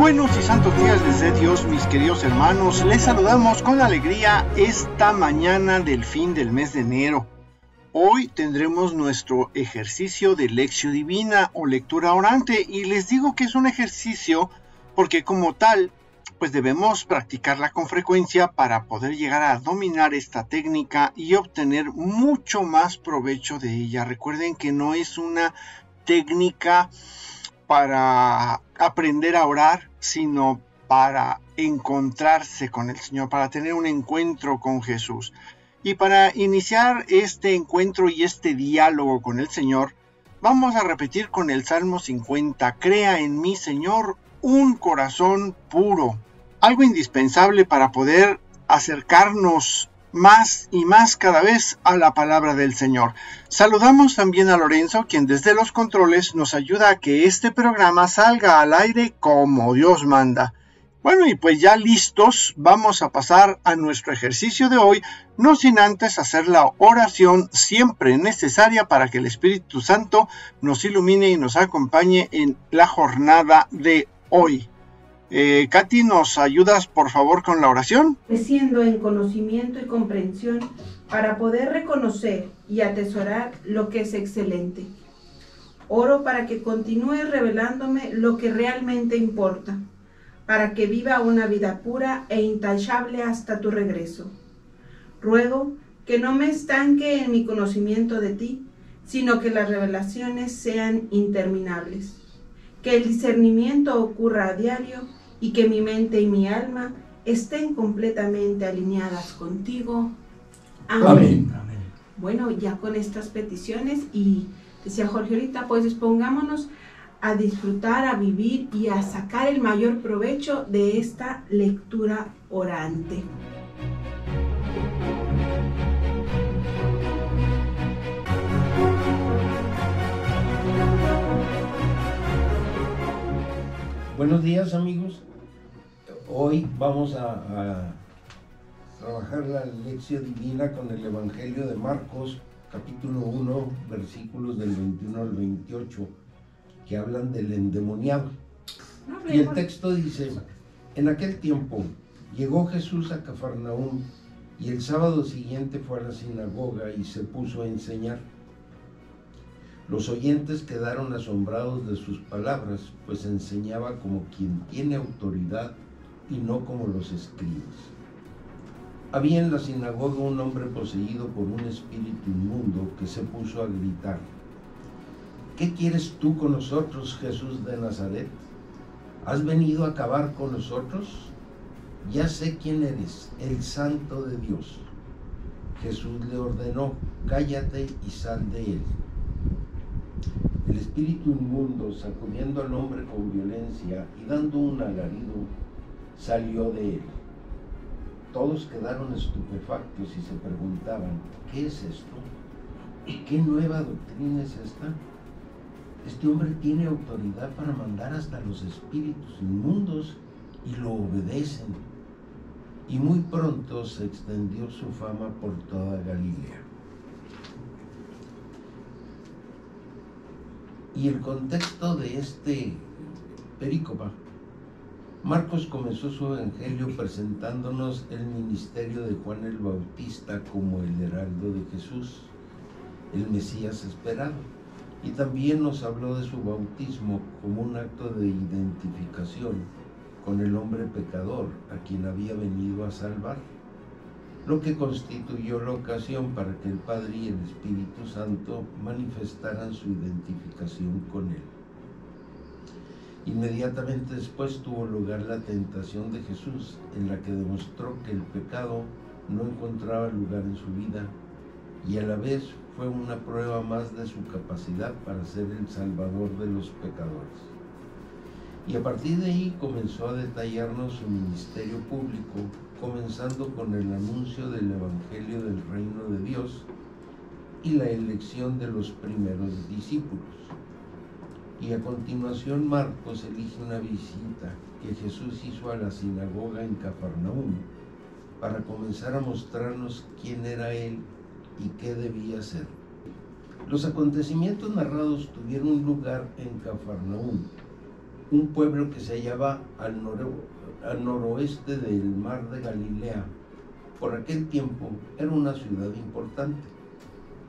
Buenos y santos días desde Dios, mis queridos hermanos. Les saludamos con alegría esta mañana del fin del mes de enero. Hoy tendremos nuestro ejercicio de Lectio Divina o lectura orante, y les digo que es un ejercicio porque como tal, pues debemos practicarla con frecuencia para poder llegar a dominar esta técnica y obtener mucho más provecho de ella. Recuerden que no es una técnica para aprender a orar, sino para encontrarse con el Señor, para tener un encuentro con Jesús. Y para iniciar este encuentro y este diálogo con el Señor, vamos a repetir con el Salmo 50, crea en mí, Señor, un corazón puro. Algo indispensable para poder acercarnos más y más cada vez a la palabra del Señor. Saludamos también a Lorenzo, quien desde los controles nos ayuda a que este programa salga al aire como Dios manda. Bueno, y pues ya listos, vamos a pasar a nuestro ejercicio de hoy, no sin antes hacer la oración siempre necesaria para que el Espíritu Santo nos ilumine y nos acompañe en la jornada de hoy. Katy, ¿nos ayudas por favor con la oración? Creciendo en conocimiento y comprensión para poder reconocer y atesorar lo que es excelente. Oro para que continúes revelándome lo que realmente importa, para que viva una vida pura e intachable hasta tu regreso. Ruego que no me estanque en mi conocimiento de ti, sino que las revelaciones sean interminables. Que el discernimiento ocurra a diario y que mi mente y mi alma estén completamente alineadas contigo. Amén. Amén. Bueno, ya con estas peticiones, y decía Jorge ahorita, pues dispongámonos a disfrutar, a vivir y a sacar el mayor provecho de esta lectura orante. Buenos días, amigos. Hoy vamos a trabajar la Lectio Divina con el Evangelio de Marcos, capítulo 1, versículos del 21 al 28, que hablan del endemoniado. Y el texto dice: en aquel tiempo llegó Jesús a Cafarnaúm, y el sábado siguiente fue a la sinagoga y se puso a enseñar. Los oyentes quedaron asombrados de sus palabras, pues enseñaba como quien tiene autoridad y no como los escribas. Había en la sinagoga un hombre poseído por un espíritu inmundo que se puso a gritar: ¿qué quieres tú con nosotros, Jesús de Nazaret? ¿Has venido a acabar con nosotros? Ya sé quién eres, el Santo de Dios. Jesús le ordenó: cállate y sal de él. El espíritu inmundo, sacudiendo al hombre con violencia y dando un alarido, salió de él. Todos quedaron estupefactos y se preguntaban: ¿qué es esto? ¿Qué nueva doctrina es esta? Este hombre tiene autoridad para mandar hasta los espíritus inmundos y lo obedecen. Y muy pronto se extendió su fama por toda Galilea. Y el contexto de este perícopa: Marcos comenzó su evangelio presentándonos el ministerio de Juan el Bautista como el heraldo de Jesús, el Mesías esperado, y también nos habló de su bautismo como un acto de identificación con el hombre pecador a quien había venido a salvar, lo que constituyó la ocasión para que el Padre y el Espíritu Santo manifestaran su identificación con él. Inmediatamente después tuvo lugar la tentación de Jesús, en la que demostró que el pecado no encontraba lugar en su vida, y a la vez fue una prueba más de su capacidad para ser el Salvador de los pecadores. Y a partir de ahí comenzó a detallarnos su ministerio público, comenzando con el anuncio del Evangelio del Reino de Dios y la elección de los primeros discípulos. Y a continuación Marcos elige una visita que Jesús hizo a la sinagoga en Cafarnaúm para comenzar a mostrarnos quién era él y qué debía hacer. Los acontecimientos narrados tuvieron lugar en Cafarnaúm, un pueblo que se hallaba al noroeste del mar de Galilea. Por aquel tiempo era una ciudad importante,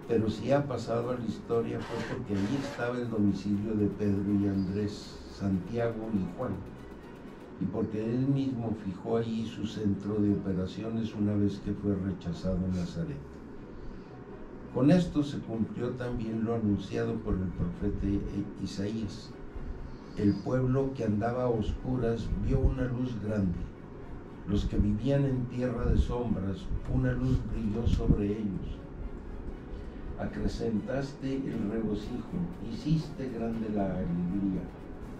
pero si ha pasado a la historia fue porque allí estaba el domicilio de Pedro y Andrés, Santiago y Juan, y porque él mismo fijó allí su centro de operaciones una vez que fue rechazado en Nazaret. Con esto se cumplió también lo anunciado por el profeta Isaías. El pueblo que andaba a oscuras vio una luz grande. Los que vivían en tierra de sombras, una luz brilló sobre ellos. Acrecentaste el regocijo, hiciste grande la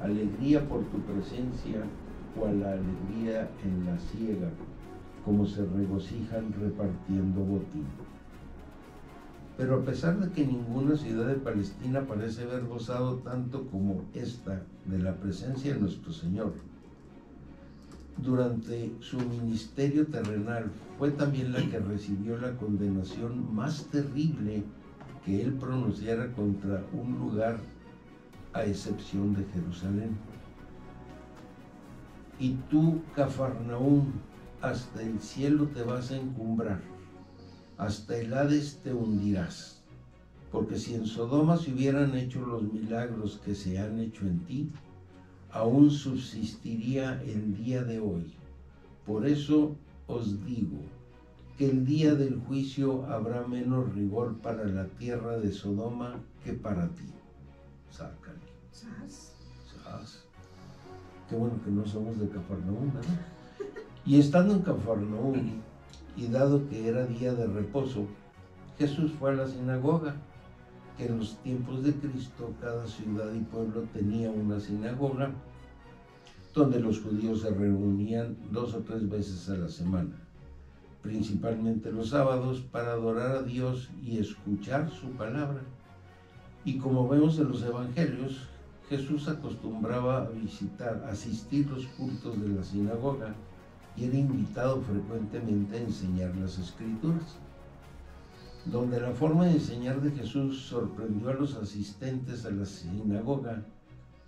alegría por tu presencia, cual la alegría en la siega, como se regocijan repartiendo botín. Pero a pesar de que ninguna ciudad de Palestina parece haber gozado tanto como esta de la presencia de nuestro Señor, durante su ministerio terrenal fue también la que recibió la condenación más terrible que él pronunciara contra un lugar, a excepción de Jerusalén. Y tú, Cafarnaúm, hasta el cielo te vas a encumbrar, hasta el Hades te hundirás, porque si en Sodoma se hubieran hecho los milagros que se han hecho en ti, aún subsistiría el día de hoy. Por eso os digo que el día del juicio habrá menos rigor para la tierra de Sodoma que para ti. Sácale. ¡Sas! Qué bueno que no somos de Cafarnaúm, ¿verdad? Y estando en Cafarnaúm, y dado que era día de reposo, Jesús fue a la sinagoga, que en los tiempos de Cristo cada ciudad y pueblo tenía una sinagoga, donde los judíos se reunían 2 o 3 veces a la semana, principalmente los sábados, para adorar a Dios y escuchar su palabra. Y como vemos en los evangelios, Jesús acostumbraba a asistir los cultos de la sinagoga y era invitado frecuentemente a enseñar las Escrituras, donde la forma de enseñar de Jesús sorprendió a los asistentes a la sinagoga,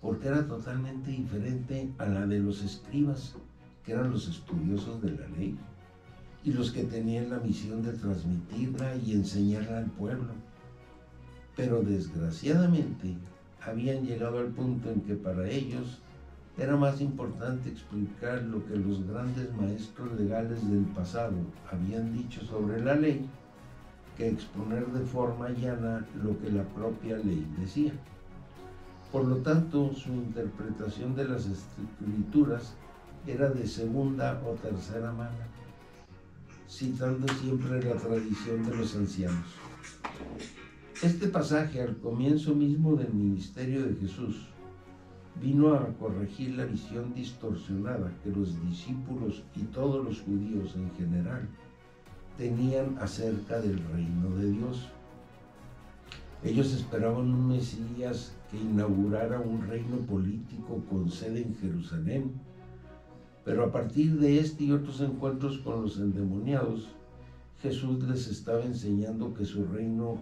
porque era totalmente diferente a la de los escribas, que eran los estudiosos de la ley, y los que tenían la misión de transmitirla y enseñarla al pueblo. Pero desgraciadamente habían llegado al punto en que para ellos era más importante explicar lo que los grandes maestros legales del pasado habían dicho sobre la ley que exponer de forma llana lo que la propia ley decía. Por lo tanto, su interpretación de las Escrituras era de segunda o tercera mano, citando siempre la tradición de los ancianos. Este pasaje, al comienzo mismo del ministerio de Jesús, vino a corregir la visión distorsionada que los discípulos y todos los judíos en general tenían acerca del reino de Dios. Ellos esperaban un Mesías que inaugurara un reino político con sede en Jerusalén, pero a partir de este y otros encuentros con los endemoniados, Jesús les estaba enseñando que su reino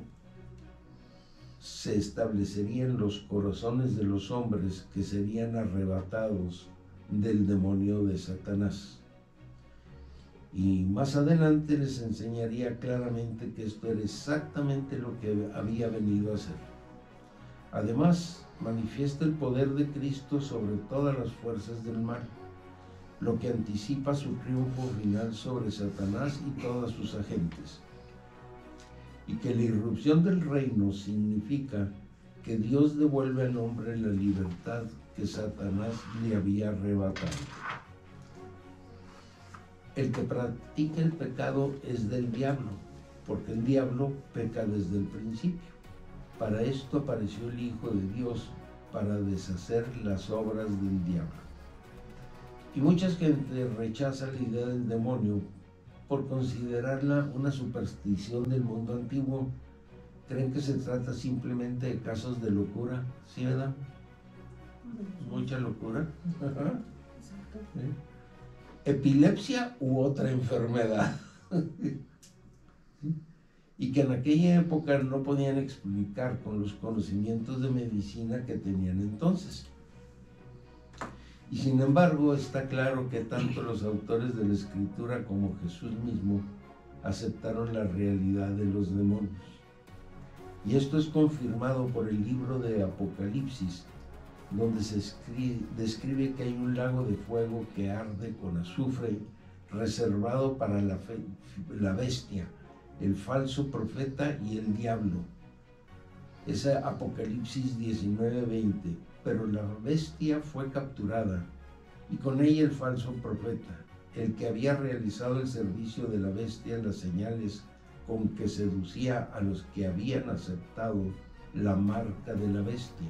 se establecería en los corazones de los hombres que serían arrebatados del demonio de Satanás. Y más adelante les enseñaría claramente que esto era exactamente lo que había venido a hacer. Además, manifiesta el poder de Cristo sobre todas las fuerzas del mal, lo que anticipa su triunfo final sobre Satanás y todas sus agentes. Y que la irrupción del reino significa que Dios devuelve al hombre la libertad que Satanás le había arrebatado. El que practica el pecado es del diablo, porque el diablo peca desde el principio. Para esto apareció el Hijo de Dios, para deshacer las obras del diablo. Y mucha gente rechaza la idea del demonio por considerarla una superstición del mundo antiguo. Creen que se trata simplemente de casos de locura, ¿sí, verdad? Mucha locura. ¿Sí? Epilepsia u otra enfermedad. Y que en aquella época no podían explicar con los conocimientos de medicina que tenían entonces. Y sin embargo está claro que tanto los autores de la Escritura como Jesús mismo aceptaron la realidad de los demonios. Y esto es confirmado por el libro de Apocalipsis, donde se describe que hay un lago de fuego que arde con azufre, reservado para la bestia, el falso profeta y el diablo. Es Apocalipsis 19:20. Pero la bestia fue capturada, y con ella el falso profeta, el que había realizado el servicio de la bestia en las señales con que seducía a los que habían aceptado la marca de la bestia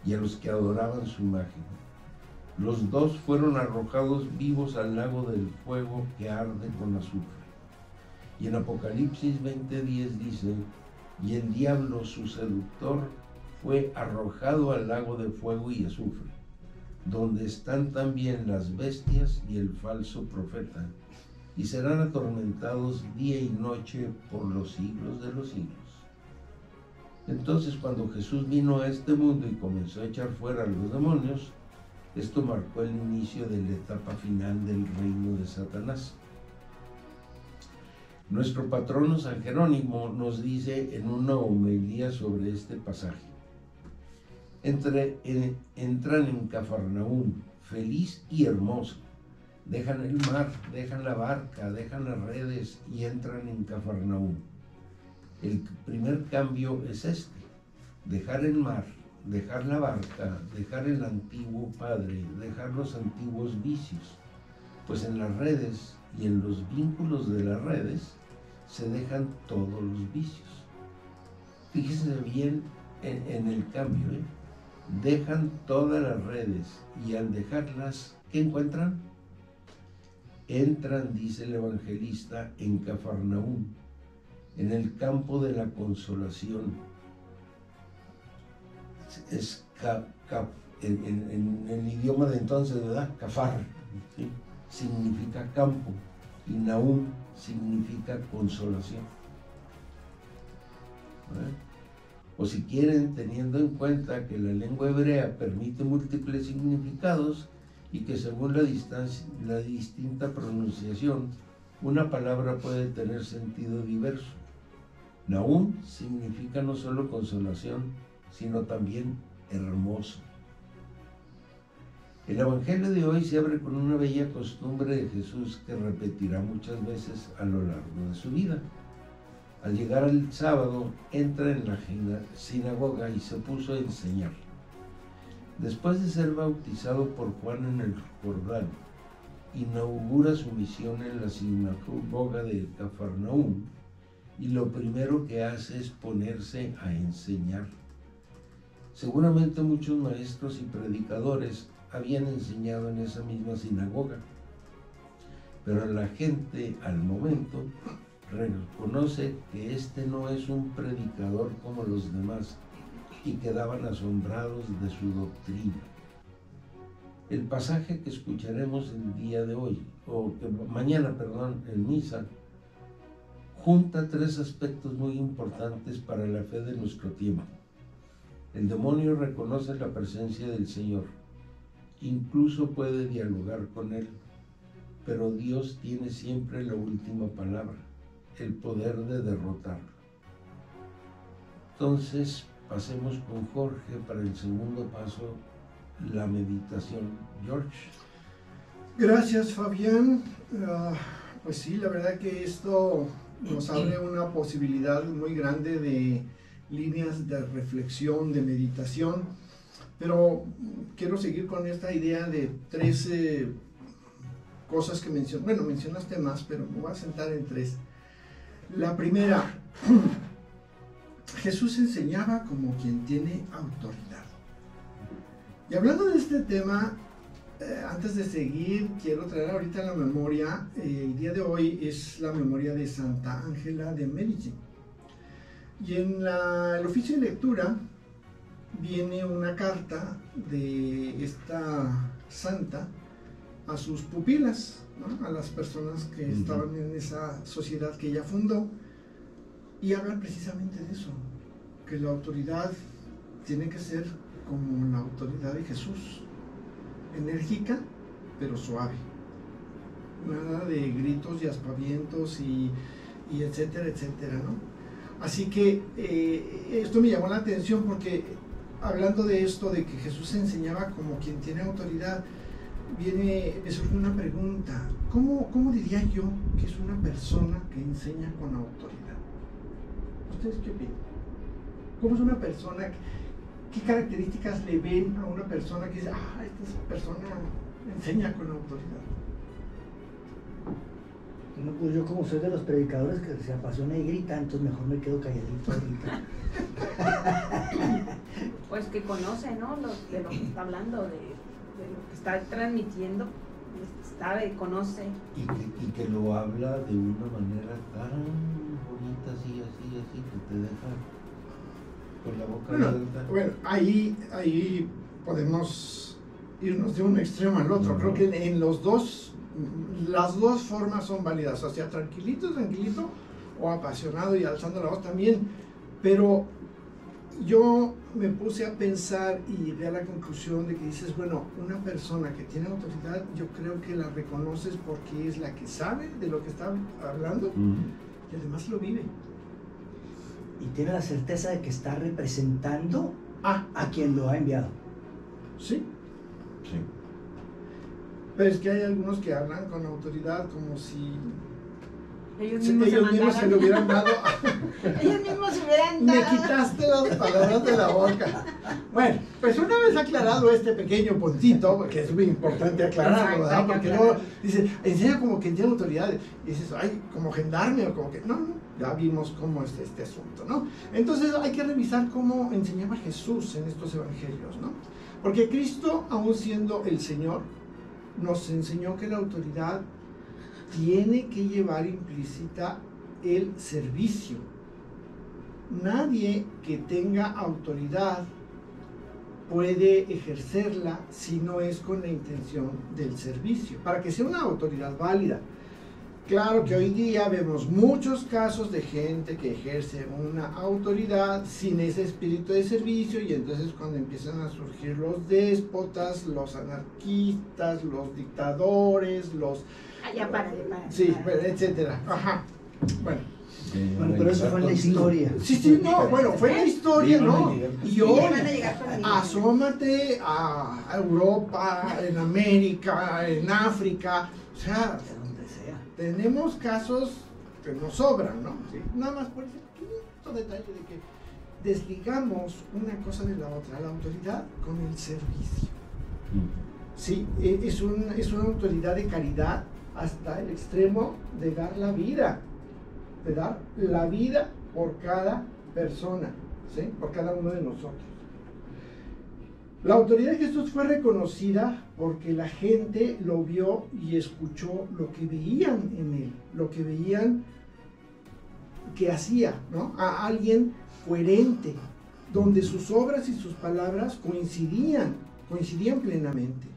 y a los que adoraban su imagen. Los dos fueron arrojados vivos al lago del fuego que arde con azufre. Y en Apocalipsis 20:10 dice: y el diablo, su seductor, fue arrojado al lago de fuego y azufre, donde están también las bestias y el falso profeta, y serán atormentados día y noche por los siglos de los siglos. Entonces, cuando Jesús vino a este mundo y comenzó a echar fuera a los demonios, esto marcó el inicio de la etapa final del reino de Satanás. Nuestro patrono San Jerónimo nos dice en una homilía sobre este pasaje: entran en Cafarnaúm, feliz y hermoso. Dejan el mar, dejan la barca, dejan las redes y entran en Cafarnaúm. El primer cambio es este: dejar el mar, dejar la barca, dejar el antiguo padre, dejar los antiguos vicios, pues en las redes y en los vínculos de las redes se dejan todos los vicios. Fíjense bien en el cambio, dejan todas las redes, y al dejarlas, ¿qué encuentran? Entran, dice el evangelista, en Cafarnaúm, en el campo de la consolación. Es en el idioma de entonces, ¿verdad? Cafar, ¿sí? Significa campo, y Naúm significa consolación. ¿Verdad? O si quieren, teniendo en cuenta que la lengua hebrea permite múltiples significados y que según la distinta pronunciación, una palabra puede tener sentido diverso. Naúm significa no solo consolación, sino también hermoso. El Evangelio de hoy se abre con una bella costumbre de Jesús que repetirá muchas veces a lo largo de su vida. Al llegar al sábado, entra en la sinagoga y se puso a enseñar. Después de ser bautizado por Juan en el Jordán, inaugura su misión en la sinagoga de Cafarnaúm, y lo primero que hace es ponerse a enseñar. Seguramente muchos maestros y predicadores habían enseñado en esa misma sinagoga, pero la gente al momento reconoce que este no es un predicador como los demás, y quedaban asombrados de su doctrina. El pasaje que escucharemos el día de hoy, mañana, en misa, junta tres aspectos muy importantes para la fe de nuestro tiempo. El demonio reconoce la presencia del Señor, incluso puede dialogar con él, pero Dios tiene siempre la última palabra, el poder de derrotarlo. Entonces, pasemos con Jorge para el segundo paso, la meditación. George. Gracias, Fabián. Pues sí, la verdad que esto nos abre una posibilidad muy grande de líneas de reflexión, de meditación, pero quiero seguir con esta idea de tres cosas que mencionaste más, pero me voy a sentar en tres. La primera, Jesús enseñaba como quien tiene autoridad. Y hablando de este tema, antes de seguir, quiero traer ahorita la memoria, el día de hoy es la memoria de Santa Ángela de Medici. Y en el oficio de lectura viene una carta de esta santa a sus pupilas, ¿no? A las personas que estaban en esa sociedad que ella fundó, y hablan precisamente de eso, que la autoridad tiene que ser como la autoridad de Jesús. enérgica, pero suave. Nada de gritos y aspavientos y etcétera, etcétera, ¿no? Así que esto me llamó la atención porque hablando de esto, de que Jesús enseñaba como quien tiene autoridad, me surge una pregunta. ¿Cómo diría yo que es una persona que enseña con autoridad? ¿Ustedes qué opinan? ¿Cómo es una persona? ¿Qué características le ven a una persona que dice, esta persona enseña con autoridad? No, pues yo como soy de los predicadores que se apasiona y grita, entonces mejor me quedo calladito ahorita. Pues que conoce, ¿no? De lo que está hablando, de lo que está transmitiendo, conoce. Y que lo habla de una manera tan bonita, así, que te deja con la boca abierta. Bueno, ahí podemos irnos de un extremo al otro. Creo que en las dos formas son válidas, o sea, tranquilito, o apasionado y alzando la voz también, pero yo me puse a pensar y llegué a la conclusión de que dices, bueno, una persona que tiene autoridad, yo creo que la reconoces porque es la que sabe de lo que está hablando y además lo vive. Y tiene la certeza de que está representando a quien lo ha enviado. Sí. Sí. Pero es que hay algunos que hablan con autoridad como si ellos mismos se lo hubieran dado. Ellos mismos se hubieran dado. Me quitaste las palabras de la boca. Bueno, pues una vez aclarado este pequeño puntito, porque es muy importante aclararlo, ¿verdad? Porque luego dice, enseña como que tiene autoridad. Y dices, como gendarme o como que. No, ya vimos cómo es este asunto, ¿no? Entonces hay que revisar cómo enseñaba Jesús en estos evangelios, ¿no? Porque Cristo, aún siendo el Señor, nos enseñó que la autoridad tiene que llevar implícita el servicio. Nadie que tenga autoridad puede ejercerla si no es con la intención del servicio, para que sea una autoridad válida. Claro que hoy día vemos muchos casos de gente que ejerce una autoridad sin ese espíritu de servicio, y entonces cuando empiezan a surgir los déspotas, los anarquistas, los dictadores, los... Sí, etcétera. Ajá. Bueno, pero eso fue en la historia. Sí, no, bueno, fue en la historia, ¿no? Y hoy, asómate a Europa, en América, en África, o sea, tenemos casos que nos sobran, ¿no? ¿Sí? Nada más por ese pequeñito detalle de que desligamos una cosa de la otra, la autoridad con el servicio. Sí, es una autoridad de caridad hasta el extremo de dar la vida por cada persona, ¿sí? Por cada uno de nosotros. La autoridad de Jesús fue reconocida porque la gente lo vio y escuchó lo que veían en él, lo que veían que hacía, ¿no? A alguien coherente, donde sus obras y sus palabras coincidían plenamente.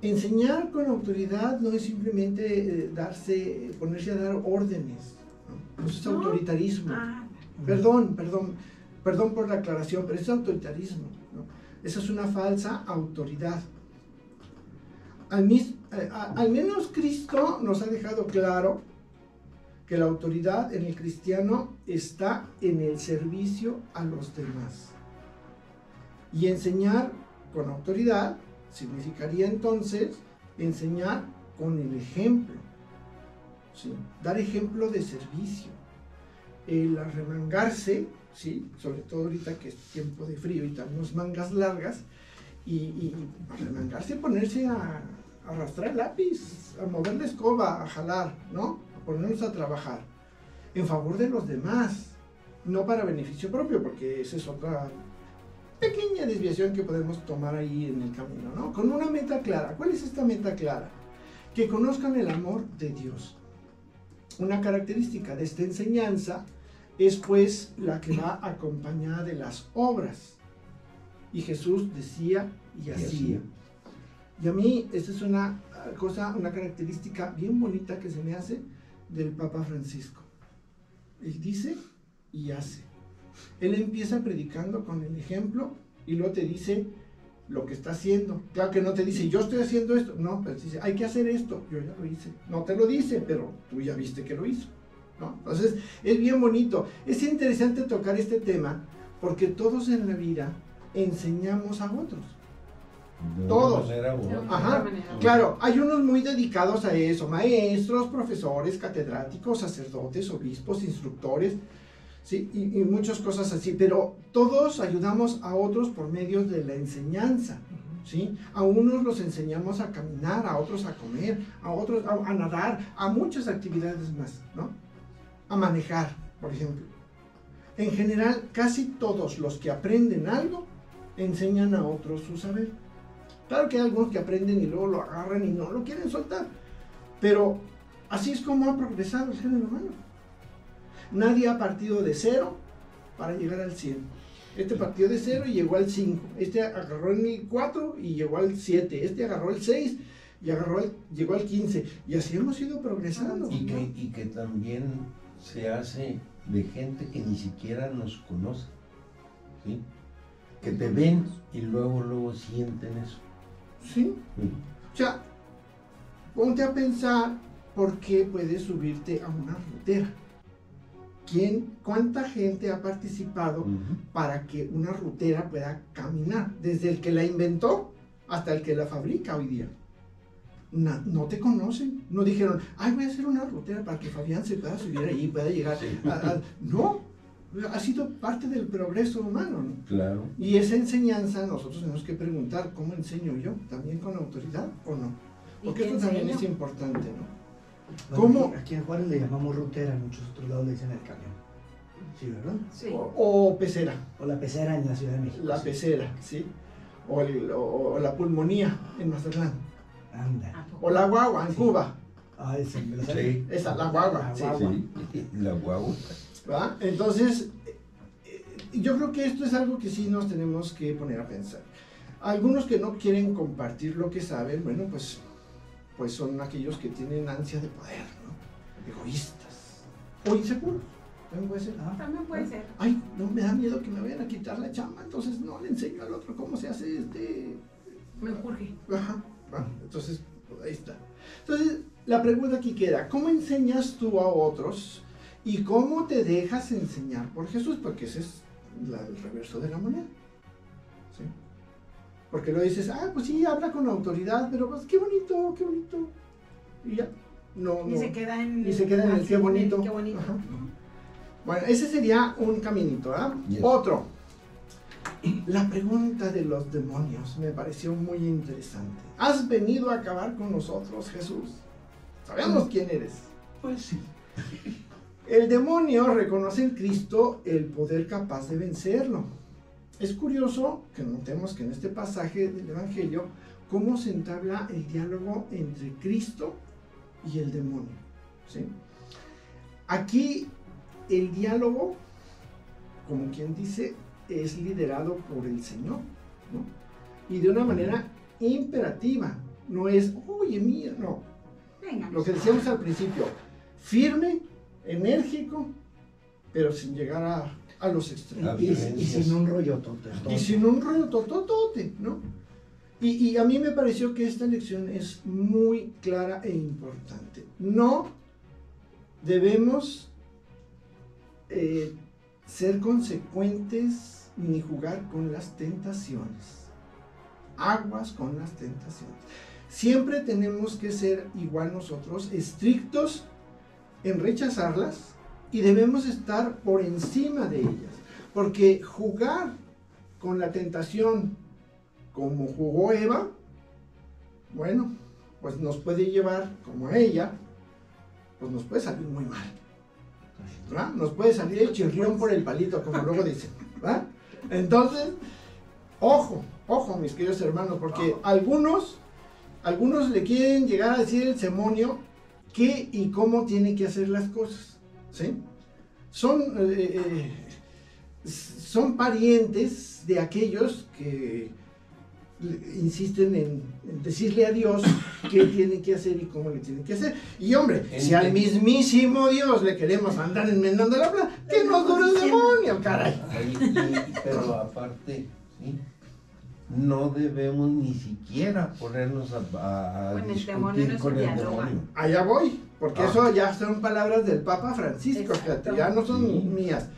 Enseñar con autoridad no es simplemente ponerse a dar órdenes, ¿no? Eso es autoritarismo. Perdón por la aclaración, pero es autoritarismo, ¿no? Esa es una falsa autoridad. Al menos Cristo nos ha dejado claro que la autoridad en el cristiano está en el servicio a los demás. Y enseñar con autoridad significaría entonces enseñar con el ejemplo, ¿sí? Dar ejemplo de servicio. El arremangarse, ¿sí? Sobre todo ahorita que es tiempo de frío y tenemos mangas largas, y arremangarse, ponerse a arrastrar el lápiz, a mover la escoba, a jalar, ¿no? A ponernos a trabajar en favor de los demás, no para beneficio propio, porque esa es otra pequeña desviación que podemos tomar ahí en el camino, ¿no? Con una meta clara. ¿Cuál es esta meta clara? Que conozcan el amor de Dios. Una característica de esta enseñanza es pues la que va acompañada de las obras. Y Jesús decía y hacía. Y a mí esta es una característica bien bonita que se me hace del Papa Francisco. Él dice y hace. Él empieza predicando con el ejemplo y luego te dice, lo que está haciendo. Claro que no te dice, yo estoy haciendo esto. No, pero dice, hay que hacer esto. Yo ya lo hice. No te lo dice, pero tú ya viste que lo hizo, ¿no? Entonces, es bien bonito. Es interesante tocar este tema porque todos en la vida enseñamos a otros. Todos. Ajá. Claro, hay unos muy dedicados a eso, maestros, profesores, catedráticos, sacerdotes, obispos, instructores, ¿sí? y muchas cosas así, pero todos ayudamos a otros por medio de la enseñanza, ¿sí? A unos los enseñamos a caminar, a otros a comer, a otros a nadar, a muchas actividades más, ¿no? A manejar, por ejemplo. En general, casi todos los que aprenden algo enseñan a otros su saber. Claro que hay algunos que aprenden y luego lo agarran y no lo quieren soltar, pero así es como ha progresado el género humano. Nadie ha partido de 0 para llegar al 100. Este partió de 0 y llegó al 5. Este agarró el 4 y llegó al 7. Este agarró el 6 y llegó al 15. Y así hemos ido progresando. Y que también se hace de gente que ni siquiera nos conoce, ¿sí? Que te ven y luego sienten eso. ¿Sí? O sea, ponte a pensar por qué puedes subirte a una rutera. ¿Cuánta gente ha participado para que una rutera pueda caminar? Desde el que la inventó hasta el que la fabrica hoy día. No te conocen, no dijeron, ay, voy a hacer una rutera para que Fabián se pueda subir ahí, pueda llegar. Sí. No, ha sido parte del progreso humano, ¿no? Claro. Y esa enseñanza nosotros tenemos que preguntar, ¿cómo enseño yo? ¿También con autoridad o no? Porque esto también es importante, ¿no? Bueno, ¿cómo? Aquí en Juárez le llamamos rutera, en muchos otros lados le dicen el camión. ¿Sí, verdad? Sí. O pecera. O la pecera en la Ciudad de México. La pecera, sí. O la pulmonía en Mazatlán. Anda. O la guagua en Cuba. Ah, esa, me lo sí. Esa, la guagua. Sí, la guagua. ¿Va? Entonces, yo creo que esto es algo que sí nos tenemos que poner a pensar. Algunos que no quieren compartir lo que saben, bueno, pues son aquellos que tienen ansia de poder, ¿no? Egoístas. O inseguros. También puede ser. También puede ser. Ay, no, me da miedo que me vayan a quitar la chamba, entonces no le enseño al otro cómo se hace Me urge. Ajá. Bueno, entonces, pues ahí está. Entonces, la pregunta aquí queda, ¿cómo enseñas tú a otros y cómo te dejas enseñar por Jesús? Porque ese es el reverso de la moneda, ¿sí? Porque luego dices, pues sí, habla con autoridad, pero pues qué bonito, y ya, y se queda en el qué bonito. Qué bonito. Ajá. Bueno, ese sería un caminito, ¿ah? Yes. Otro. La pregunta de los demonios me pareció muy interesante. ¿Has venido a acabar con nosotros, Jesús? Sabemos quién eres. Pues sí. El demonio reconoce en Cristo el poder capaz de vencerlo. Es curioso que notemos que en este pasaje del Evangelio, cómo se entabla el diálogo entre Cristo y el demonio, ¿sí? Aquí el diálogo, como quien dice, es liderado por el Señor, ¿no? Y de una manera imperativa, no es, oye, mía, no. Venga. Lo que decíamos al principio, firme, enérgico, pero sin llegar a los extremos. Y sin un rollo totote. Y sin un rollo totote, ¿no? Y a mí me pareció que esta lección es muy clara e importante. No debemos ser consecuentes ni jugar con las tentaciones. Aguas con las tentaciones. Siempre tenemos que ser igual nosotros, estrictos en rechazarlas, y debemos estar por encima de ellas, porque jugar con la tentación como jugó Eva, bueno, pues nos puede llevar, como a ella, pues nos puede salir muy mal, ¿verdad? Nos puede salir el chirrión por el palito, como luego dicen, ¿verdad? Entonces, ojo, mis queridos hermanos, porque algunos le quieren llegar a decir el demonio qué y cómo tiene que hacer las cosas, ¿sí? Son parientes de aquellos que insisten en decirle a Dios qué tiene que hacer y cómo le tiene que hacer. Y hombre, si al mismísimo Dios le queremos andar enmendando la plata, que nos dure el demonio, caray. Pero aparte, ¿sí? no debemos ni siquiera ponernos a Con el discutir demonio no se con el dialoga. demonio. Allá voy, porque eso ya son palabras del Papa Francisco, Exacto. fíjate, ya no son Sí. mías.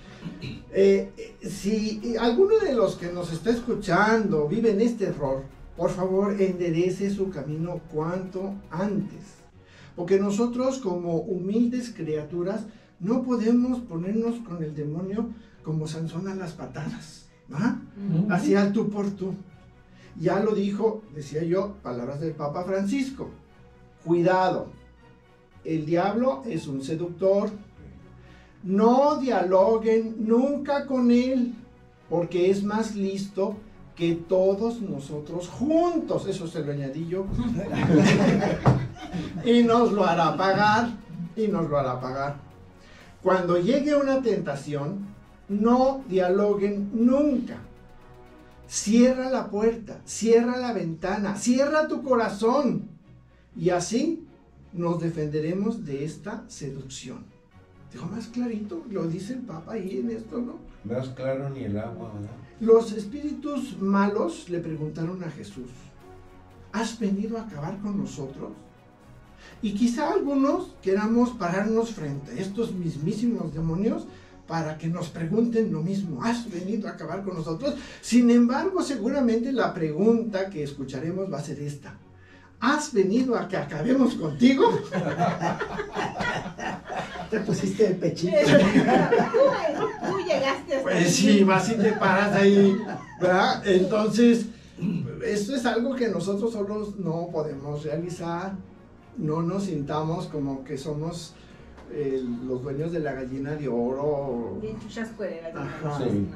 Si alguno de los que nos está escuchando vive en este error, por favor enderece su camino cuanto antes. Porque nosotros como humildes criaturas no podemos ponernos con el demonio como Sansón a las patadas, ¿va? Así al tú por tú. Ya lo dijo, decía yo, palabras del Papa Francisco. Cuidado, el diablo es un seductor. No dialoguen nunca con él, porque es más listo que todos nosotros juntos. Eso se lo añadí yo. Y nos lo hará pagar, y nos lo hará pagar. Cuando llegue una tentación, no dialoguen nunca. Cierra la puerta, cierra la ventana, cierra tu corazón. Y así nos defenderemos de esta seducción. Dijo más clarito, lo dice el Papa ahí en esto, ¿no? Más claro ni el agua, ¿verdad? Los espíritus malos le preguntaron a Jesús, ¿has venido a acabar con nosotros? Y quizá algunos queramos pararnos frente a estos mismísimos demonios para que nos pregunten lo mismo, ¿has venido a acabar con nosotros? Sin embargo, seguramente la pregunta que escucharemos va a ser esta, ¿has venido a que acabemos contigo? Te pusiste el pechito. Tú llegaste hasta Pues sí, vas y te paras ahí, ¿verdad? Entonces, esto es algo que nosotros solos no podemos realizar. No nos sintamos como que somos los dueños de la gallina de oro, bien chascuerera. Ajá. Sí.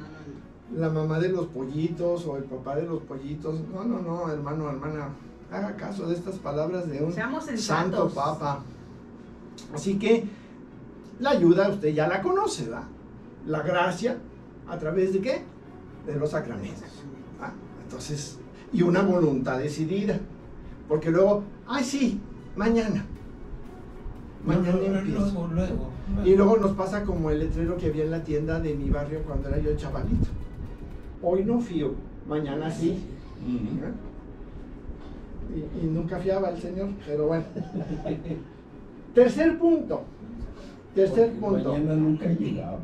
la mamá de los pollitos o el papá de los pollitos. No, hermano, hermana, haga caso de estas palabras de un Seamos sensatos. santo papa. Así que la ayuda usted ya la conoce, ¿verdad? La gracia, ¿a través de qué? De los sacramentos. ¿Ah? Entonces, y una voluntad decidida. Porque luego, ay sí, mañana empiezo. Luego. Y luego nos pasa como el letrero que había en la tienda de mi barrio cuando era yo chavalito. Hoy no fío, mañana sí. Ujú. Y nunca fiaba el Señor, pero bueno. Tercer punto. Mañana nunca llegaba.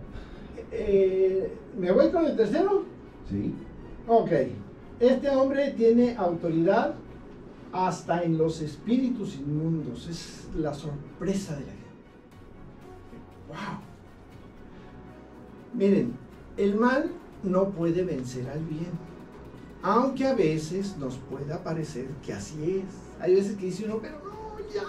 ¿Me voy con el tercero? Sí. Ok. Este hombre tiene autoridad hasta en los espíritus inmundos. Es la sorpresa de la gente. ¡Wow! Miren, el mal no puede vencer al bien. Aunque a veces nos pueda parecer que así es. Hay veces que dice uno, pero no, ya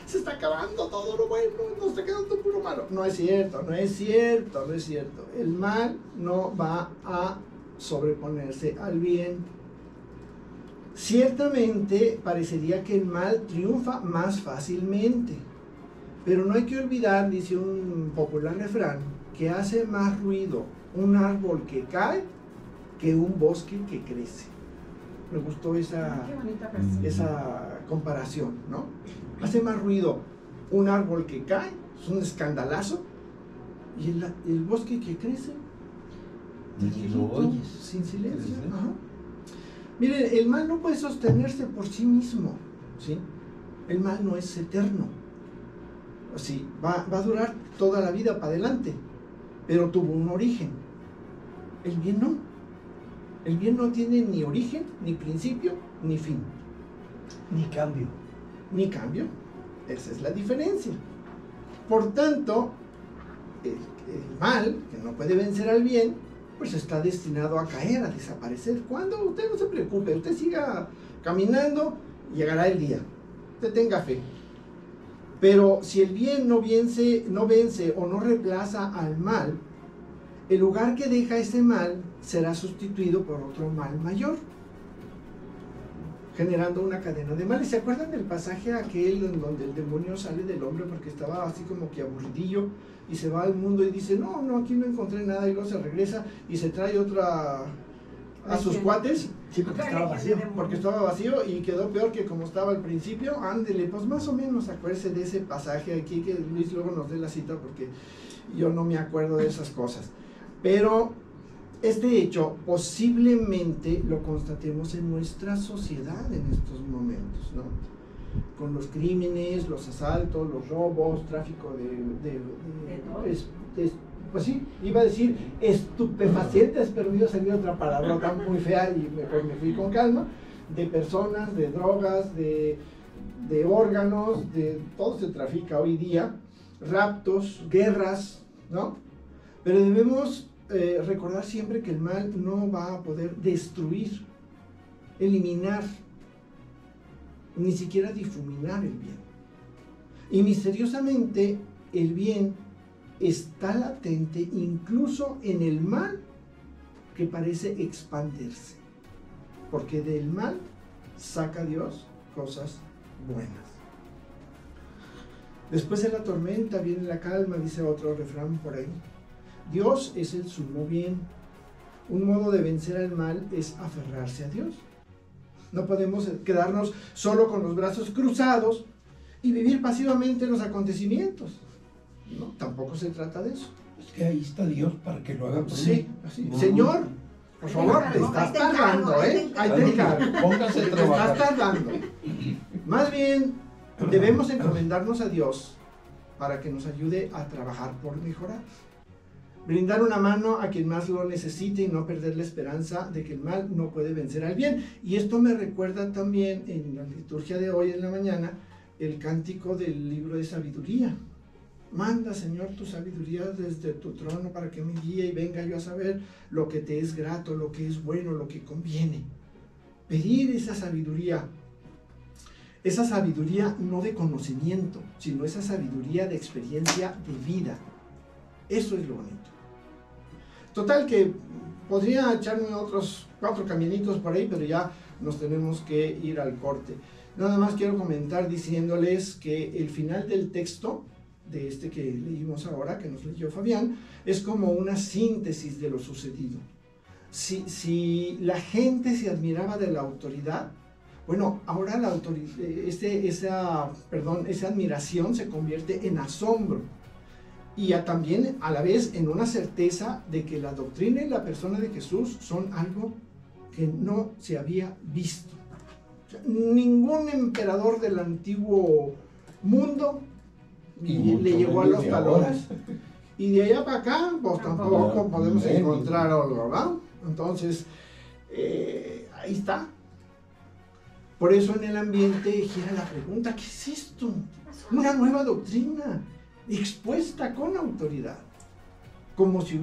se está acabando todo lo bueno, nos está quedando puro malo. No es cierto, no es cierto, no es cierto. El mal no va a sobreponerse al bien. Ciertamente parecería que el mal triunfa más fácilmente, pero no hay que olvidar, dice un popular refrán, que hace más ruido un árbol que cae que un bosque que crece. Me gustó esa Qué bonita frase. esa comparación, ¿no? Hace más ruido un árbol que cae, es un escandalazo, y el bosque que crece, Ni lo tranquilito, oyes. sin silencio. Sí, sí. Ajá. Miren, el mal no puede sostenerse por sí mismo, ¿sí? El mal no es eterno. Sí, va a durar toda la vida para adelante, pero tuvo un origen. El bien no. El bien no tiene ni origen, ni principio, ni fin. Ni cambio. Ni cambio. Esa es la diferencia. Por tanto, el mal, que no puede vencer al bien, pues está destinado a caer, a desaparecer. ¿Cuándo? Usted no se preocupe, usted siga caminando, llegará el día. Usted tenga fe. Pero si el bien no vence o no reemplaza al mal, el lugar que deja ese mal será sustituido por otro mal mayor, generando una cadena de males. ¿Se acuerdan del pasaje aquel en donde el demonio sale del hombre porque estaba así como que aburridillo y se va al mundo y dice, no, aquí no encontré nada, y luego se regresa y se trae otra a sus cuates? Sí, porque estaba vacío. Porque estaba vacío y quedó peor que como estaba al principio. Ándele, pues más o menos acuérdese de ese pasaje aquí, que Luis luego nos dé la cita porque yo no me acuerdo de esas cosas. Pero este hecho posiblemente lo constatemos en nuestra sociedad en estos momentos, ¿no? Con los crímenes, los asaltos, los robos, tráfico pues sí, iba a decir estupefacientes, pero iba a salir otra palabra muy fea y mejor me fui con calma, de personas, de drogas, de órganos, de todo se trafica hoy día, raptos, guerras, ¿no? Pero debemos recordar siempre que el mal no va a poder destruir, eliminar, ni siquiera difuminar el bien. Y misteriosamente el bien está latente incluso en el mal que parece expandirse, porque del mal saca Dios cosas buenas. Después de la tormenta viene la calma, dice otro refrán por ahí. Dios es el sumo bien. Un modo de vencer al mal es aferrarse a Dios. No podemos quedarnos solo con los brazos cruzados y vivir pasivamente los acontecimientos. No, tampoco se trata de eso. Es que ahí está Dios para que lo haga por sí, mí. Así. Señor, por favor, te estás tardando, ¿eh? Ahí te encargo. Póngase a trabajar. Te estás tardando. Más bien, debemos encomendarnos a Dios para que nos ayude a trabajar por mejorar. Brindar una mano a quien más lo necesite y no perder la esperanza de que el mal no puede vencer al bien. Y esto me recuerda también en la liturgia de hoy en la mañana el cántico del libro de sabiduría. Manda, Señor, tu sabiduría desde tu trono para que me guíe y venga yo a saber lo que te es grato, lo que es bueno, lo que conviene. Pedir esa sabiduría no de conocimiento, sino esa sabiduría de experiencia de vida. Eso es lo bonito. Total que podría echarme otros 4 caminitos por ahí, pero ya nos tenemos que ir al corte. Nada más quiero comentar diciéndoles que el final del texto de este que leímos ahora, que nos leyó Fabián, es como una síntesis de lo sucedido. Si la gente se admiraba de la autoridad, bueno, ahora la esa admiración se convierte en asombro y también a la vez en una certeza de que la doctrina y la persona de Jesús son algo que no se había visto. O sea, ningún emperador del antiguo mundo le llegó a los talones. Y de allá para acá, pues tampoco podemos encontrar algo, ¿verdad? Entonces, ahí está. Por eso en el ambiente gira la pregunta, ¿qué es esto? Una nueva doctrina, expuesta con autoridad. Como si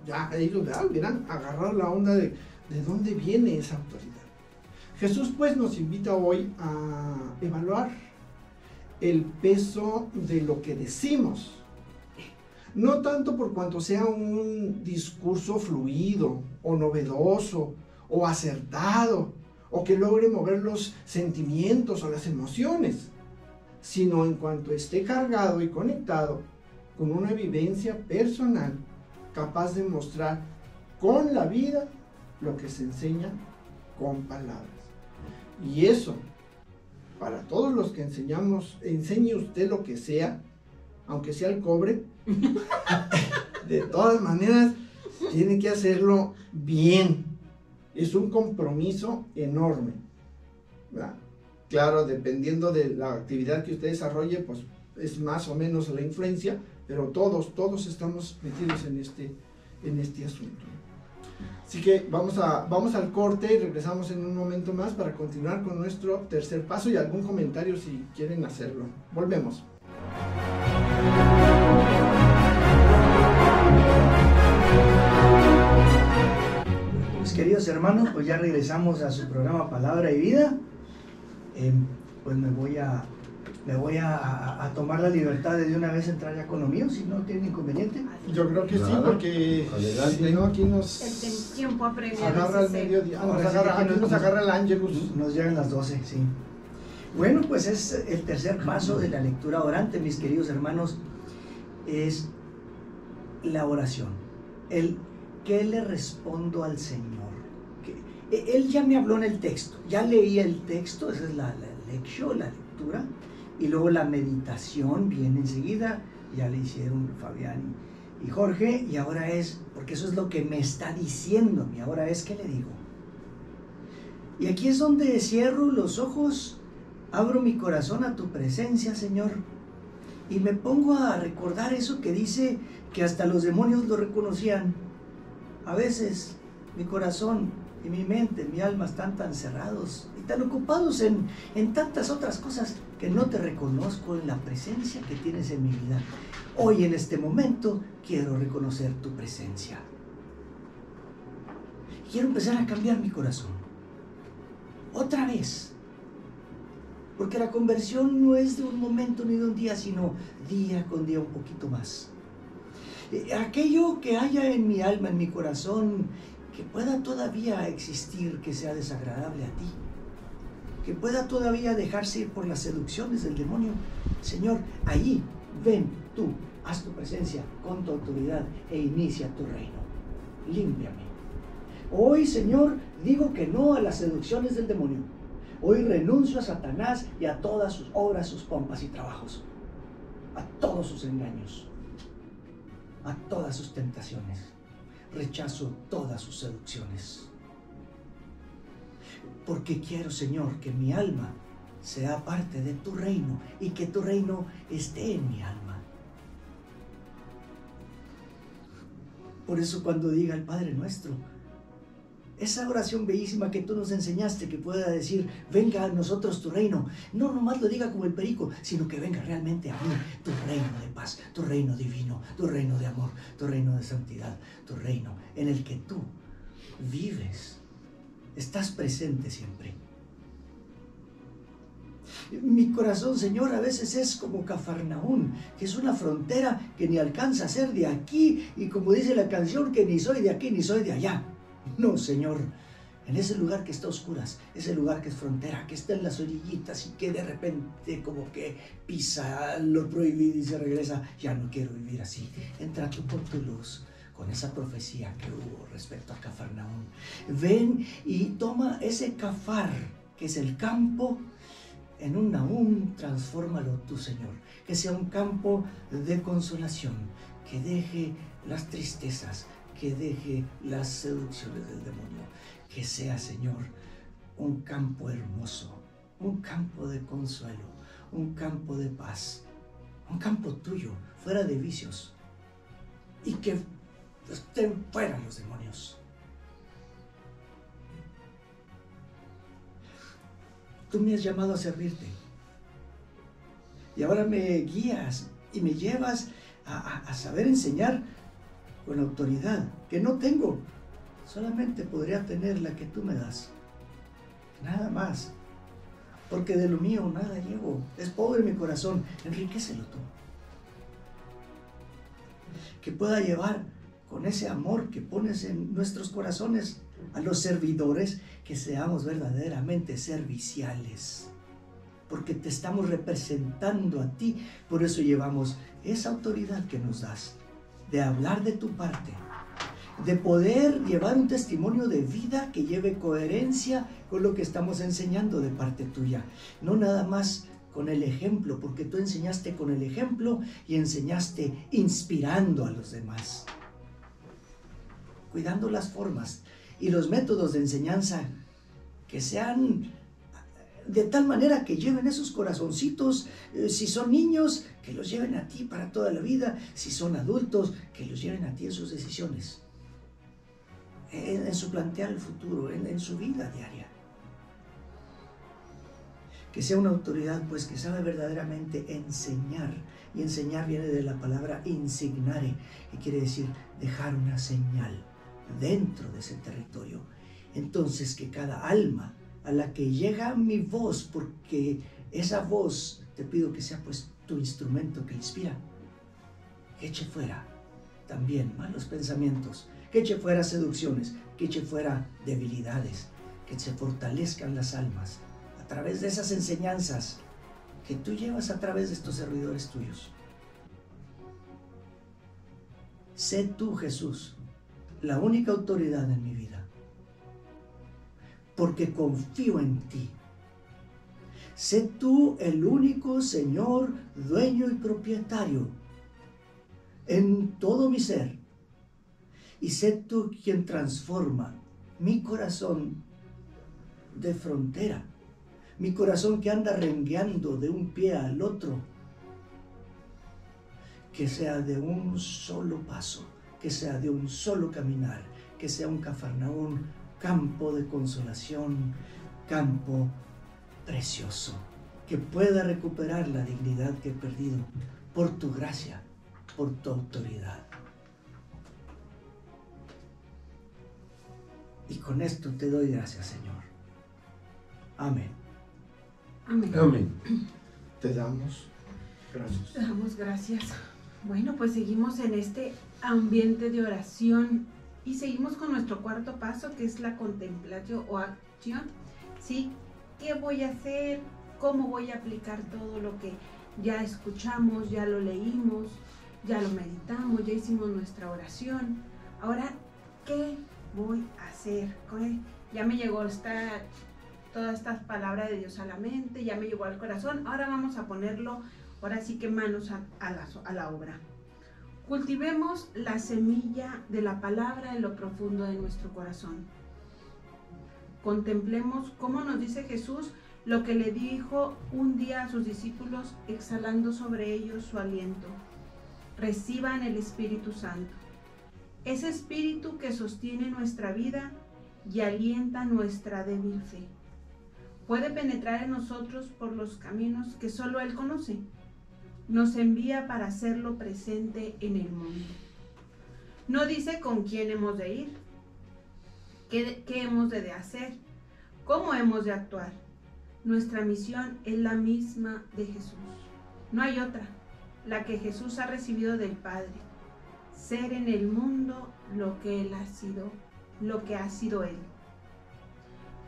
ya ellos hubieran agarrado la onda de dónde viene esa autoridad. Jesús pues nos invita hoy a evaluar el peso de lo que decimos, no tanto por cuanto sea un discurso fluido o novedoso o acertado o que logre mover los sentimientos o las emociones, sino en cuanto esté cargado y conectado con una vivencia personal capaz de mostrar con la vida lo que se enseña con palabras. Y eso, para todos los que enseñamos, enseñe usted lo que sea, aunque sea el cobre, de todas maneras tiene que hacerlo bien. Es un compromiso enorme, ¿verdad? Claro, dependiendo de la actividad que usted desarrolle, pues es más o menos la influencia, pero todos estamos metidos en este asunto. Así que vamos al corte y regresamos en un momento más para continuar con nuestro tercer paso y algún comentario si quieren hacerlo. Volvemos. Pues queridos hermanos, pues ya regresamos a su programa Palabra y Vida. Pues me voy a tomar la libertad de una vez entrar ya con lo mío, si no tiene inconveniente. Yo creo que sí, porque si no aquí nos el tiempo apremia agarra el mediodía, aquí nos agarra el ángelus. Nos llegan las 12, sí. Bueno, pues es el tercer paso de la lectura orante, mis queridos hermanos, es la oración. ¿Qué le respondo al Señor? Él ya me habló en el texto, ya leí el texto, esa es la lectura, y luego la meditación viene enseguida, ya le hicieron Fabián Y Jorge, y ahora es, porque eso es lo que me está diciendo, y ahora es que le digo. Y aquí es donde cierro los ojos, abro mi corazón a tu presencia, Señor, y me pongo a recordar eso que dice que hasta los demonios lo reconocían. A veces mi corazón y mi mente, mi alma están tan cerrados y tan ocupados en tantas otras cosas que no te reconozco en la presencia que tienes en mi vida. Hoy en este momento quiero reconocer tu presencia. Quiero empezar a cambiar mi corazón. Otra vez. Porque la conversión no es de un momento ni de un día, sino día con día un poquito más. Aquello que haya en mi alma, en mi corazón, que pueda todavía existir, que sea desagradable a ti, que pueda todavía dejarse ir por las seducciones del demonio, Señor, ahí ven tú, haz tu presencia con tu autoridad e inicia tu reino. Límpiame. Hoy, Señor, digo que no a las seducciones del demonio. Hoy renuncio a Satanás y a todas sus obras, sus pompas y trabajos, a todos sus engaños, a todas sus tentaciones. Rechazo todas sus seducciones. Porque quiero, Señor, que mi alma sea parte de tu reino y que tu reino esté en mi alma. Por eso cuando diga el Padre Nuestro, esa oración bellísima que tú nos enseñaste, que pueda decir, venga a nosotros tu reino, no nomás lo diga como el perico, sino que venga realmente a mí tu reino de paz, tu reino divino, tu reino de amor, tu reino de santidad, tu reino en el que tú vives, estás presente siempre. Mi corazón, Señor, a veces es como Cafarnaún, que es una frontera que ni alcanza a ser de aquí, y como dice la canción, que ni soy de aquí ni soy de allá. No, Señor, en ese lugar que está a oscuras, ese lugar que es frontera, que está en las orillitas y que de repente como que pisa lo prohibido y se regresa, ya no quiero vivir así. Entra tú por tu luz con esa profecía que hubo respecto a Cafarnaún. Ven y toma ese Cafar, que es el campo, en un Nahum, transfórmalo tú, Señor, que sea un campo de consolación, que deje las tristezas, que deje las seducciones del demonio, que sea, Señor, un campo hermoso, un campo de consuelo, un campo de paz, un campo tuyo, fuera de vicios, y que estén fuera los demonios. Tú me has llamado a servirte, y ahora me guías y me llevas a saber enseñar con autoridad, que no tengo, solamente podría tener la que tú me das, nada más, porque de lo mío nada llevo, es pobre mi corazón, enriquécelo tú, que pueda llevar con ese amor que pones en nuestros corazones a los servidores, que seamos verdaderamente serviciales, porque te estamos representando a ti, por eso llevamos esa autoridad que nos das, de hablar de tu parte, de poder llevar un testimonio de vida que lleve coherencia con lo que estamos enseñando de parte tuya. No nada más con el ejemplo, porque tú enseñaste con el ejemplo y enseñaste inspirando a los demás. Cuidando las formas y los métodos de enseñanza que sean de tal manera que lleven esos corazoncitos, si son niños, que los lleven a ti para toda la vida, si son adultos, que los lleven a ti en sus decisiones, en su plantear el futuro, en su vida diaria. Que sea una autoridad, pues, que sabe verdaderamente enseñar, y enseñar viene de la palabra insignare, que quiere decir dejar una señal dentro de ese territorio. Entonces, que cada alma a la que llega mi voz, porque esa voz te pido que sea pues tu instrumento que inspira, que eche fuera también malos pensamientos, que eche fuera seducciones, que eche fuera debilidades, que se fortalezcan las almas a través de esas enseñanzas que tú llevas a través de estos servidores tuyos. Sé tú, Jesús, la única autoridad en mi vida, porque confío en ti. Sé tú el único Señor, dueño y propietario en todo mi ser. Y sé tú quien transforma mi corazón de frontera, mi corazón que anda rengueando de un pie al otro, que sea de un solo paso, que sea de un solo caminar, que sea un Cafarnaún, campo de consolación, campo precioso, que pueda recuperar la dignidad que he perdido por tu gracia, por tu autoridad. Y con esto te doy gracias, Señor. Amén. Amén. Amén. Te damos gracias. Te damos gracias. Bueno, pues seguimos en este ambiente de oración y seguimos con nuestro cuarto paso, que es la contemplación o acción. ¿Sí? ¿Qué voy a hacer? ¿Cómo voy a aplicar todo lo que ya escuchamos, ya lo leímos, ya lo meditamos, ya hicimos nuestra oración? Ahora, ¿qué voy a hacer? Ya me llegó todas estas palabras de Dios a la mente, ya me llegó al corazón. Ahora vamos a ponerlo, ahora sí que manos a la obra. Cultivemos la semilla de la palabra en lo profundo de nuestro corazón. Contemplemos cómo nos dice Jesús lo que le dijo un día a sus discípulos, exhalando sobre ellos su aliento. Reciban el Espíritu Santo. Ese Espíritu que sostiene nuestra vida y alienta nuestra débil fe. Puede penetrar en nosotros por los caminos que solo Él conoce. Nos envía para hacerlo presente en el mundo. No dice con quién hemos de ir, qué hemos de hacer, cómo hemos de actuar. Nuestra misión es la misma de Jesús. No hay otra, la que Jesús ha recibido del Padre. Ser en el mundo lo que Él ha sido, lo que ha sido Él.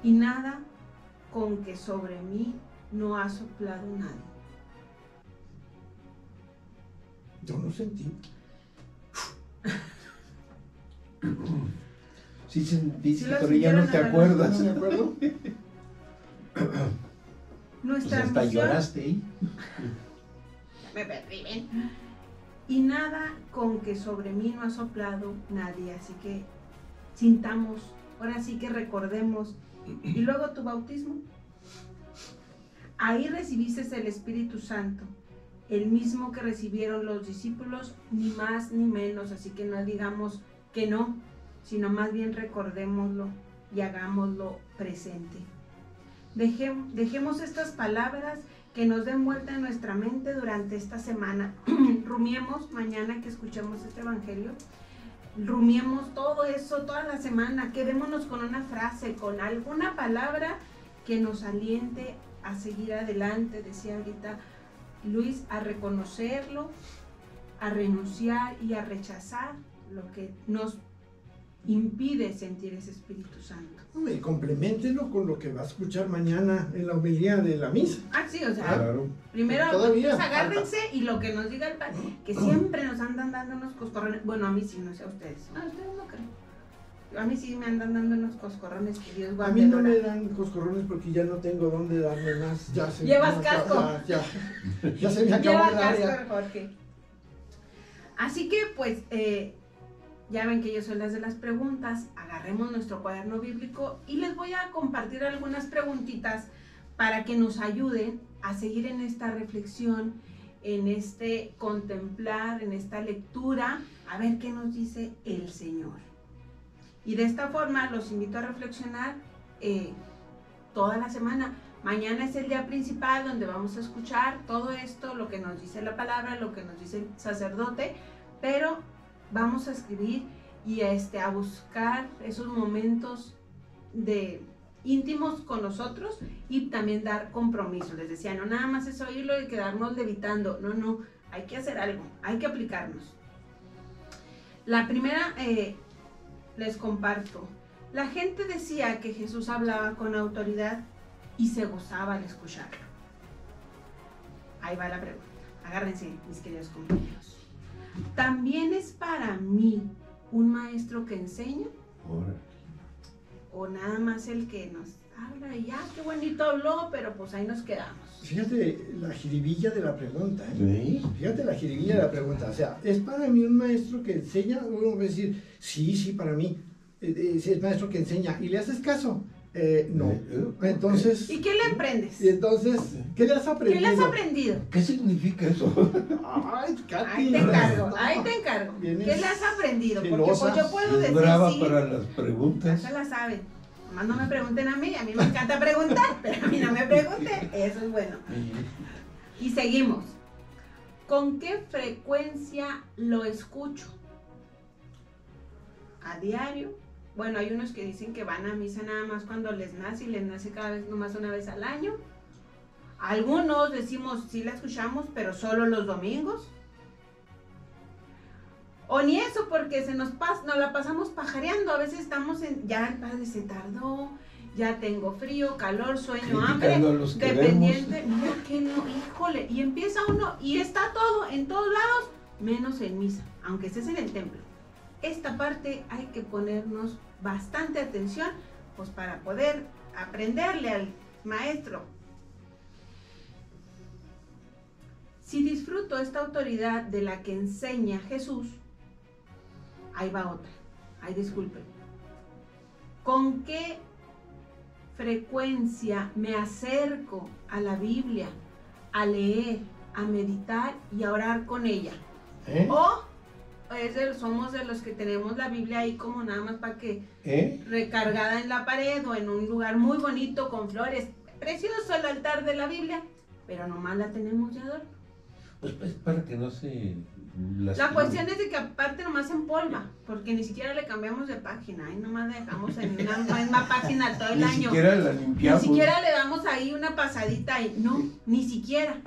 Y nada con que sobre mí no ha soplado nadie. Yo no sentí. Sí sentiste, Sí lo pero ya no te sintieron, acuerdas. ¿No me acuerdo? Nuestra Pues hasta misión... lloraste ahí. Me perriben. Y nada con que sobre mí no ha soplado nadie. Así que sintamos, ahora sí que recordemos. Y luego tu bautismo. Ahí recibiste el Espíritu Santo, el mismo que recibieron los discípulos, ni más ni menos. Así que no digamos que no, sino más bien recordémoslo y hagámoslo presente. Dejemos estas palabras que nos den vuelta en nuestra mente durante esta semana. Rumiemos mañana que escuchemos este evangelio. Rumiemos todo eso toda la semana. Quedémonos con una frase, con alguna palabra que nos aliente a seguir adelante. Decía ahorita Luis, a reconocerlo, a renunciar y a rechazar lo que nos impide sentir ese Espíritu Santo. Y compleméntelo con lo que va a escuchar mañana en la homilía de la misa. Ah, sí, o sea, Claro. primero Todavía pues, agárrense y lo que nos diga el Padre, que siempre nos andan dando unos coscorrones. Bueno, a mí sí, no sé a ustedes. No, ustedes no creen. A mí sí me andan dando unos coscorrones que Dios A guarde. mí no me dan coscorrones porque ya no tengo dónde darme más. Ya se, Llevas no, casco. Ya se me acabó Lleva el área. casco, Jorge. Así que, pues, ya ven que yo soy las de las preguntas. Agarremos nuestro cuaderno bíblico y les voy a compartir algunas preguntitas para que nos ayuden a seguir en esta reflexión, en este contemplar, en esta lectura, a ver qué nos dice el Señor. Y de esta forma los invito a reflexionar toda la semana. Mañana es el día principal donde vamos a escuchar todo esto, lo que nos dice la palabra, lo que nos dice el sacerdote, pero vamos a escribir y a buscar esos momentos de íntimos con nosotros y también dar compromiso. Les decía, no nada más es oírlo y quedarnos levitando, no, hay que hacer algo, hay que aplicarnos. La primera, les comparto. La gente decía que Jesús hablaba con autoridad y se gozaba al escucharlo. Ahí va la pregunta. Agárrense, mis queridos compañeros. ¿También es para mí un maestro que enseña? o nada más el que nos habla y ya, qué bonito habló, pero pues ahí nos quedamos. Fíjate la jiribilla de la pregunta, ¿eh? Sí. Fíjate la jiribilla de la pregunta. O sea, es para mí un maestro que enseña, uno va a decir, sí, para mí. Si es maestro que enseña y le haces caso, no. Entonces. ¿Y qué le aprendes? Y entonces, ¿qué le has aprendido? ¿Qué le has aprendido? ¿Qué significa eso? Ay, Katy, Ahí te encargo, ahí te encargo. Vienes ¿Qué le has aprendido? Porque celosa. pues yo puedo Es decir brava sí, para las ya preguntas. se la saben. Nomás no me pregunten a mí me encanta preguntar, pero a mí no me pregunten, eso es bueno. Y seguimos. ¿Con qué frecuencia lo escucho? ¿A diario? Bueno, hay unos que dicen que van a misa nada más cuando les nace y les nace cada vez nomás una vez al año. Algunos decimos sí la escuchamos, pero solo los domingos. O ni eso, porque nos la pasamos pajareando. A veces estamos ya el padre se tardó, ya tengo frío, calor, sueño, hambre. Criticando a los que Dependiente, mira que no, híjole. Y empieza uno, y está todo en todos lados, menos en misa, aunque estés en el templo. Esta parte hay que ponernos bastante atención, pues para poder aprenderle al maestro. Si disfruto esta autoridad de la que enseña Jesús, ahí va otra, ay disculpen. ¿Con qué frecuencia me acerco a la Biblia, a leer, a meditar y a orar con ella? O somos de los que tenemos la Biblia ahí como nada más para que recargada en la pared o en un lugar muy bonito con flores, precioso el altar de la Biblia, pero nomás la tenemos de adorno. Pues para que no se La cuestión es de que aparte nomás se empolva, porque ni siquiera le cambiamos de página, ahí nomás la dejamos en una misma página todo el ni año. siquiera la limpiamos. Ni siquiera le damos ahí una pasadita ahí, no, ni siquiera.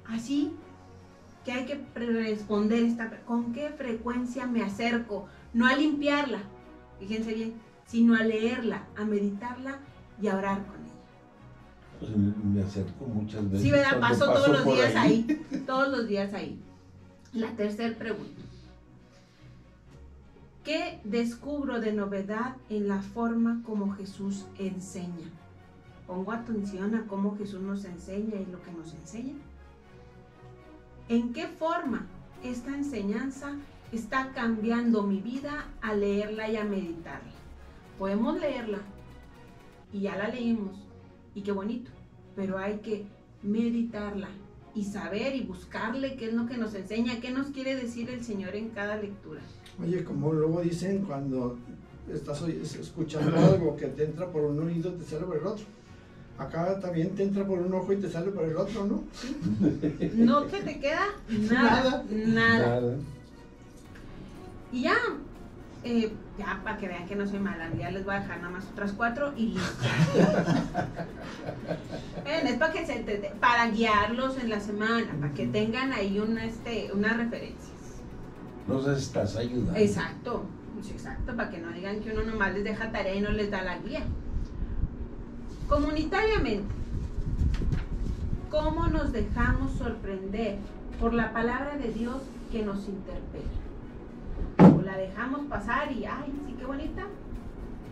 Así que hay que responder ¿con qué frecuencia me acerco? No a limpiarla, fíjense bien, sino a leerla, a meditarla y a orar con ella. Pues me acerco muchas veces. Sí, ¿verdad? Paso todos los por días ahí, todos los días ahí. La tercera pregunta. ¿Qué descubro de novedad en la forma como Jesús enseña? Pongo atención a cómo Jesús nos enseña y lo que nos enseña. ¿En qué forma esta enseñanza está cambiando mi vida al leerla y a meditarla? Podemos leerla y ya la leímos y qué bonito, pero hay que meditarla y saber y buscarle qué es lo que nos enseña, qué nos quiere decir el Señor en cada lectura. Oye, como luego dicen, cuando estás escuchando algo que te entra por un oído, te sale por el otro. Acá también te entra por un ojo y te sale por el otro, ¿no? No se te queda nada. Y ya, ya para que vean que no soy mala, ya les voy a dejar nada más otras 4 y listo. Es para que para guiarlos en la semana, para que tengan ahí unas referencias. Nos estás ayudando. Exacto, para que no digan que uno nomás les deja tarea y no les da la guía. Comunitariamente, ¿cómo nos dejamos sorprender por la palabra de Dios que nos interpela? ¿O la dejamos pasar y, ay, sí, qué bonita?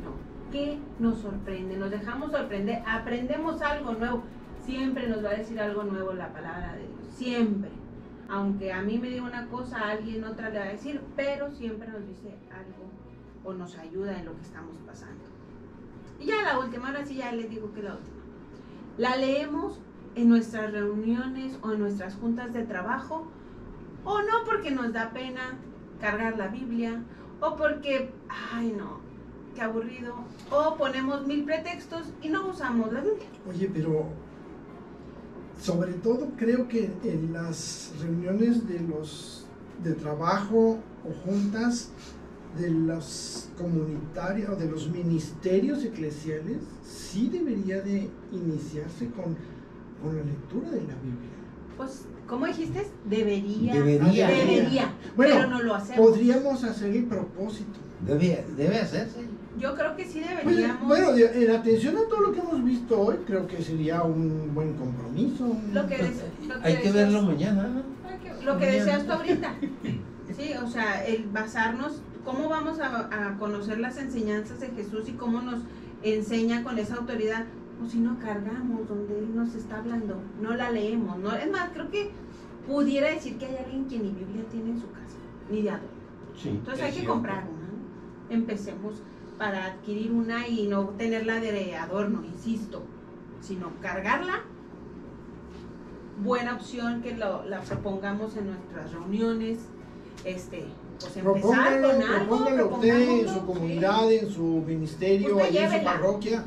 No, ¿qué nos sorprende? Nos dejamos sorprender, aprendemos algo nuevo. Siempre nos va a decir algo nuevo la palabra de Dios, siempre. Aunque a mí me diga una cosa, a alguien otra le va a decir, pero siempre nos dice algo o nos ayuda en lo que estamos pasando. Y ya la última, ahora sí ya les digo que es la última. La leemos en nuestras reuniones o en nuestras juntas de trabajo, o no porque nos da pena cargar la Biblia, o porque, ay no, qué aburrido, o ponemos 1000 pretextos y no usamos la Biblia. Oye, pero sobre todo creo que en las reuniones de trabajo o juntas de los comunitarios o de los ministerios eclesiales, sí debería de iniciarse con la lectura de la Biblia. Pues, ¿cómo dijiste? Debería. Bueno, pero no lo hacemos. Podríamos hacer el propósito. Debe hacerse. Yo creo que sí deberíamos. Bueno, en atención a todo lo que hemos visto hoy, creo que sería un buen compromiso. Hay que verlo mañana, ¿no? Lo que deseas tú ahorita. Sí, o sea, el basarnos, cómo vamos a conocer las enseñanzas de Jesús y cómo nos enseña con esa autoridad, o si no cargamos donde Él nos está hablando, no la leemos, no, es más, creo que pudiera decir que hay alguien que ni Biblia tiene en su casa, ni de adorno. Sí, Entonces hay que cierto. comprar una, ¿no? Empecemos para adquirir una y no tenerla de adorno, insisto, sino cargarla. Buena opción que la propongamos en nuestras reuniones, pues empezar Propóngalo, con algo, propóngalo usted en su propongámoslo, comunidad, sí. en su ministerio, Usted ahí en su llévela. parroquia,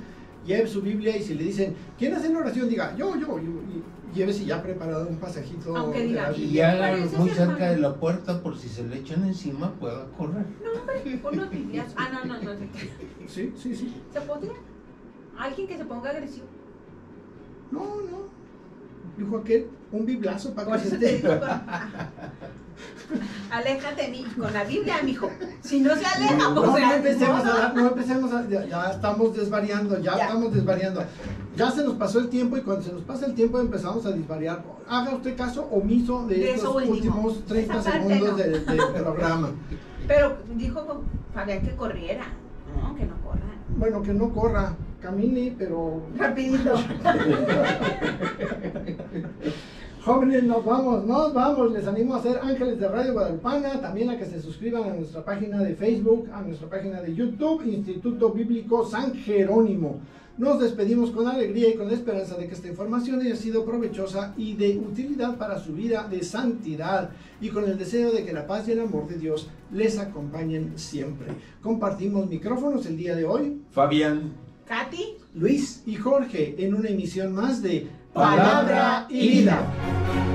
lleve su Biblia y si le dicen, ¿quién hace la oración? Diga, yo, y llévese ya preparado un pasajito Aunque de diga, la Y Biblia. hágalo Parece muy ser cerca malo. de la puerta por si se le echan encima pueda correr. No, hombre, unos biblias. No. Sí. ¿Se podría? Alguien que se ponga agresivo. No. Dijo aquel, un biblazo para Por que eso se te te... digo, aléjate de mí, con la Biblia, mijo. Si no se aleja, No, pues no ya, empecemos ni modo. no empecemos a, ya estamos desvariando, Ya. estamos desvariando. Ya se nos pasó el tiempo y cuando se nos pasa el tiempo empezamos a desvariar. Haga usted caso omiso de De estos eso último. últimos 30 Esa parte segundos no. del programa. Pero dijo Fabián que corriera. No, que no corra. Bueno, que no corra, camine, pero... Rapidito. Jóvenes, nos vamos, les animo a ser Ángeles de Radio Guadalupana, también a que se suscriban a nuestra página de Facebook, a nuestra página de YouTube, Instituto Bíblico San Jerónimo. Nos despedimos con alegría y con la esperanza de que esta información haya sido provechosa y de utilidad para su vida de santidad y con el deseo de que la paz y el amor de Dios les acompañen siempre. Compartimos micrófonos el día de hoy, Fabián. Katy. Luis. y Jorge en una emisión más de Palabra Palabra y y Vida. Vida.